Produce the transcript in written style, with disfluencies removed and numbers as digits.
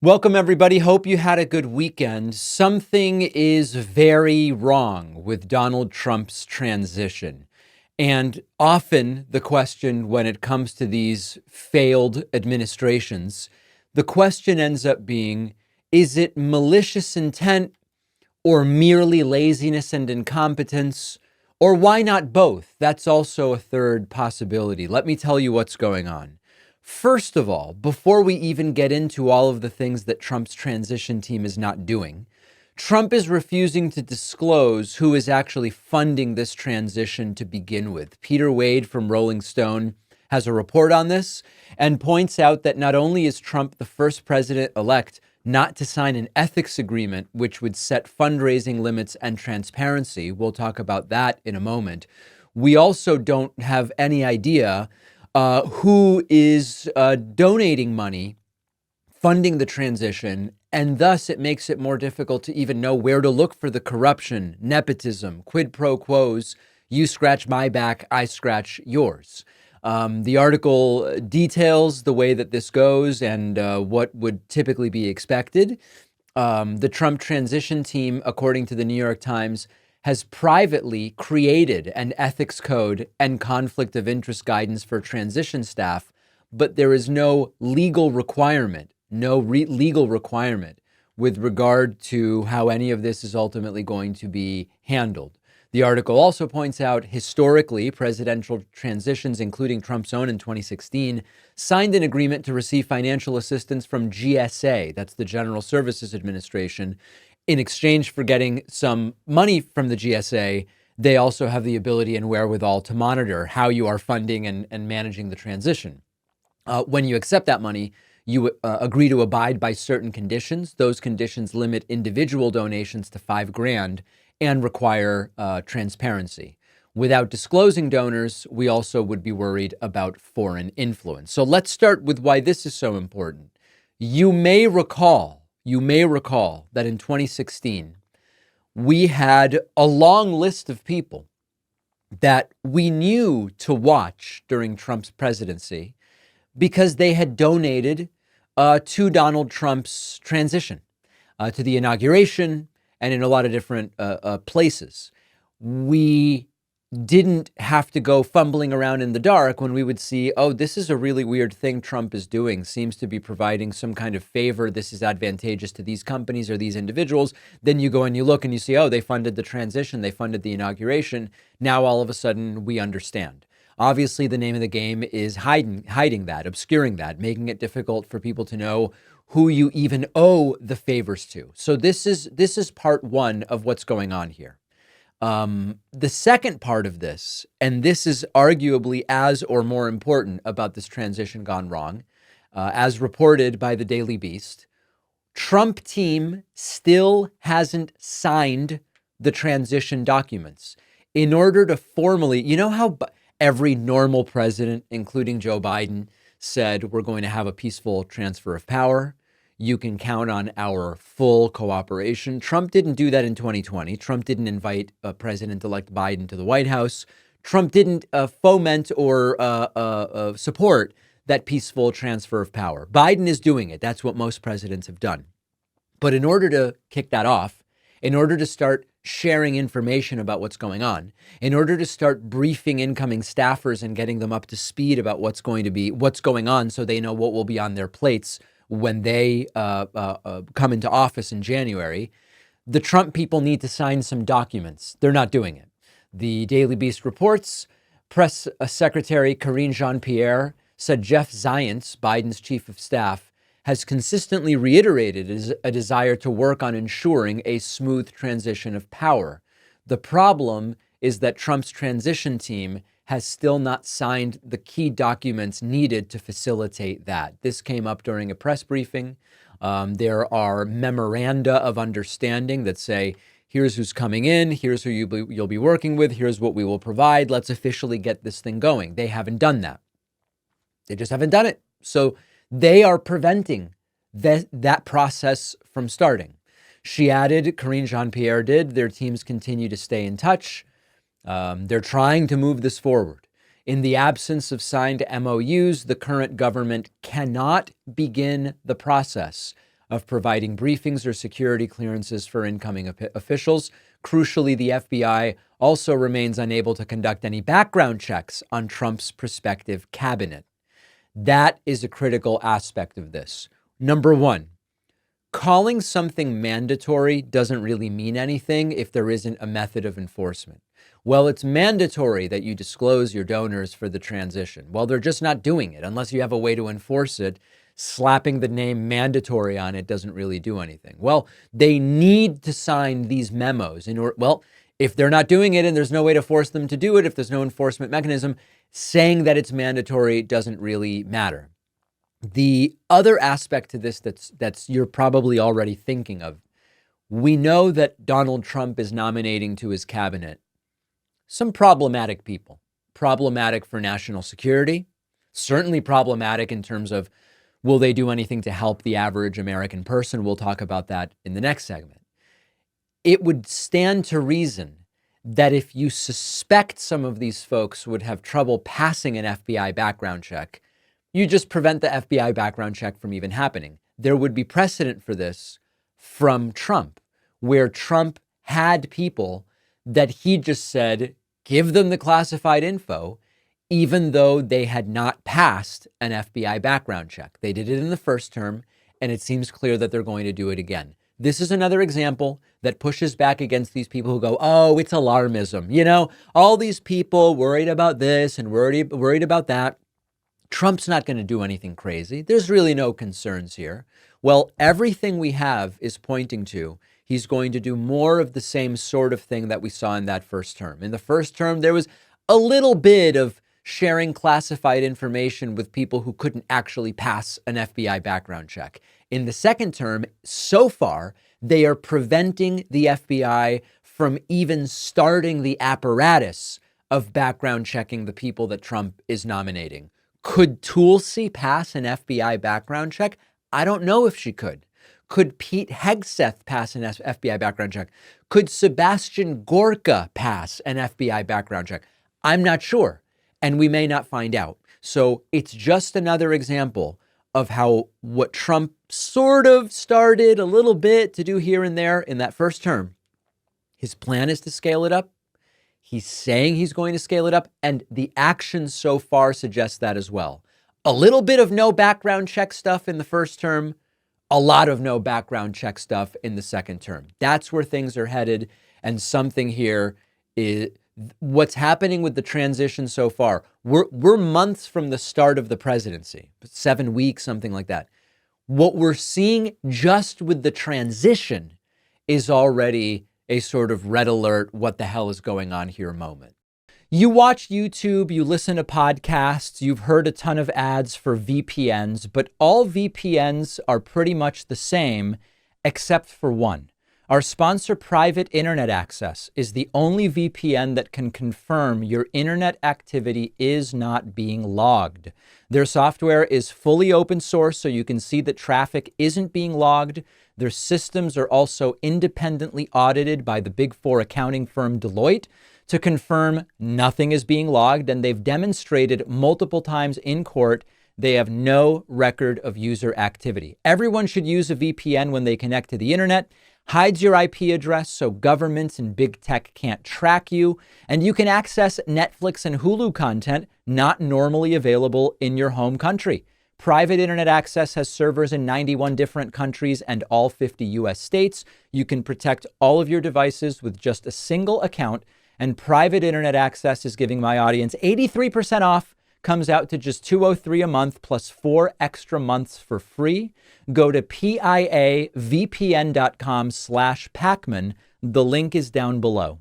Welcome, everybody. Hope you had a good weekend. Something is very wrong with Donald Trump's transition. And often the question when it comes to these failed administrations, the question ends up being, is it malicious intent or merely laziness and incompetence? Or why not both? That's also a third possibility. Let me tell you what's going on. First of all, before we even get into all of the things that Trump's transition team is not doing, Trump is refusing to disclose who is actually funding this transition to begin with. Peter Wade from Rolling Stone has a report on this and points out that not only is Trump the first president-elect not to sign an ethics agreement, which would set fundraising limits and transparency, we'll talk about that in a moment, we also don't have any idea who is donating money, funding the transition, and thus it makes it more difficult to even know where to look for the corruption, nepotism, quid pro quos, you scratch my back, I scratch yours. The article details the way that this goes and what would typically be expected. The Trump transition team, according to the New York Times, has privately created an ethics code and conflict of interest guidance for transition staff, but there is no legal requirement, legal requirement with regard to how any of this is ultimately going to be handled. The article also points out historically, presidential transitions, including Trump's own in 2016, signed an agreement to receive financial assistance from GSA, that's the General Services Administration. In exchange for getting some money from the GSA, they also have the ability and wherewithal to monitor how you are funding and managing the transition. When you accept that money, you agree to abide by certain conditions. Those conditions limit individual donations to $5,000 and require transparency. Without disclosing donors, we also would be worried about foreign influence. So let's start with why this is so important. You may recall that in 2016, we had a long list of people that we knew to watch during Trump's presidency because they had donated to Donald Trump's transition, to the inauguration, and in a lot of different places. We didn't have to go fumbling around in the dark when we would see, oh, this is a really weird thing Trump is doing, seems to be providing some kind of favor. This is advantageous to these companies or these individuals. Then you go and you look and you see, oh, they funded the transition, they funded the inauguration. Now, all of a sudden, we understand. Obviously, the name of the game is hiding that, obscuring that, making it difficult for people to know who you even owe the favors to. So this is part one of what's going on here. The second part of this, and this is arguably as or more important about this transition gone wrong, as reported by the Daily Beast, Trump team still hasn't signed the transition documents. In order to formally, you know how every normal president, including Joe Biden, said we're going to have a peaceful transfer of power. You can count on our full cooperation. Trump didn't do that in 2020. Trump didn't invite President-elect Biden to the White House. Trump didn't foment or support that peaceful transfer of power. Biden is doing it. That's what most presidents have done. But in order to kick that off, in order to start sharing information about what's going on, in order to start briefing incoming staffers and getting them up to speed about what's going on so they know what will be on their plates when they come into office in January, the Trump people need to sign some documents. They're not doing it. The Daily Beast reports, Press Secretary Karine Jean-Pierre said Jeff Zients, Biden's chief of staff, has consistently reiterated a desire to work on ensuring a smooth transition of power. The problem is that Trump's transition team has still not signed the key documents needed to facilitate that. This came up during a press briefing. There are memoranda of understanding that say, here's who's coming in, here's who you'll be working with, here's what we will provide, let's officially get this thing going. They haven't done that. They just haven't done it. So they are preventing that process from starting. She added, Karine Jean-Pierre did, their teams continue to stay in touch. They're trying to move this forward. In the absence of signed MOUs, the current government cannot begin the process of providing briefings or security clearances for incoming officials. Crucially, the FBI also remains unable to conduct any background checks on Trump's prospective cabinet. That is a critical aspect of this. Number one, calling something mandatory doesn't really mean anything if there isn't a method of enforcement. Well, it's mandatory that you disclose your donors for the transition. Well, they're just not doing it unless you have a way to enforce it. Slapping the name mandatory on it doesn't really do anything. Well, they need to sign these memos in order. Well, if they're not doing it and there's no way to force them to do it, if there's no enforcement mechanism, saying that it's mandatory doesn't really matter. The other aspect to this that's you're probably already thinking of, we know that Donald Trump is nominating to his cabinet some problematic people, problematic for national security, certainly problematic in terms of will they do anything to help the average American person? We'll talk about that in the next segment. It would stand to reason that if you suspect some of these folks would have trouble passing an FBI background check, you just prevent the FBI background check from even happening. There would be precedent for this from Trump, where Trump had people that he just said, give them the classified info, even though they had not passed an FBI background check. They did it in the first term, and it seems clear that they're going to do it again. This is another example that pushes back against these people who go, oh, it's alarmism. You know, all these people worried about this and worried about that. Trump's not going to do anything crazy. There's really no concerns here. Well, everything we have is pointing to he's going to do more of the same sort of thing that we saw in that first term. In the first term, there was a little bit of sharing classified information with people who couldn't actually pass an FBI background check. In the second term, so far, they are preventing the FBI from even starting the apparatus of background checking the people that Trump is nominating. Could Tulsi pass an FBI background check? I don't know if she could. Could Pete Hegseth pass an FBI background check? Could Sebastian Gorka pass an FBI background check? I'm not sure, and we may not find out. So it's just another example of how what Trump sort of started a little bit to do here and there in that first term, his plan is to scale it up. He's saying he's going to scale it up, and the actions so far suggest that as well. A little bit of no background check stuff in the first term, a lot of no background check stuff in the second term. That's where things are headed, and something here is what's happening with the transition so far. We're months from the start of the presidency, 7 weeks, something like that. What we're seeing just with the transition is already a sort of red alert, what the hell is going on here moment. You watch YouTube, you listen to podcasts, you've heard a ton of ads for VPNs, but all VPNs are pretty much the same except for one. Our sponsor, Private Internet Access, is the only VPN that can confirm your internet activity is not being logged. Their software is fully open source, so you can see that traffic isn't being logged. Their systems are also independently audited by the Big Four accounting firm Deloitte to confirm nothing is being logged, and they've demonstrated multiple times in court they have no record of user activity. Everyone should use a VPN when they connect to the internet. Hides your IP address so governments and big tech can't track you, and you can access Netflix and Hulu content not normally available in your home country. Private Internet Access has servers in 91 different countries and all 50 US states. You can protect all of your devices with just a single account, and Private Internet Access is giving my audience 83% off. Comes out to just $203 a month plus 4 extra months for free. Go to piavpn.com/Pacman. The link is down below.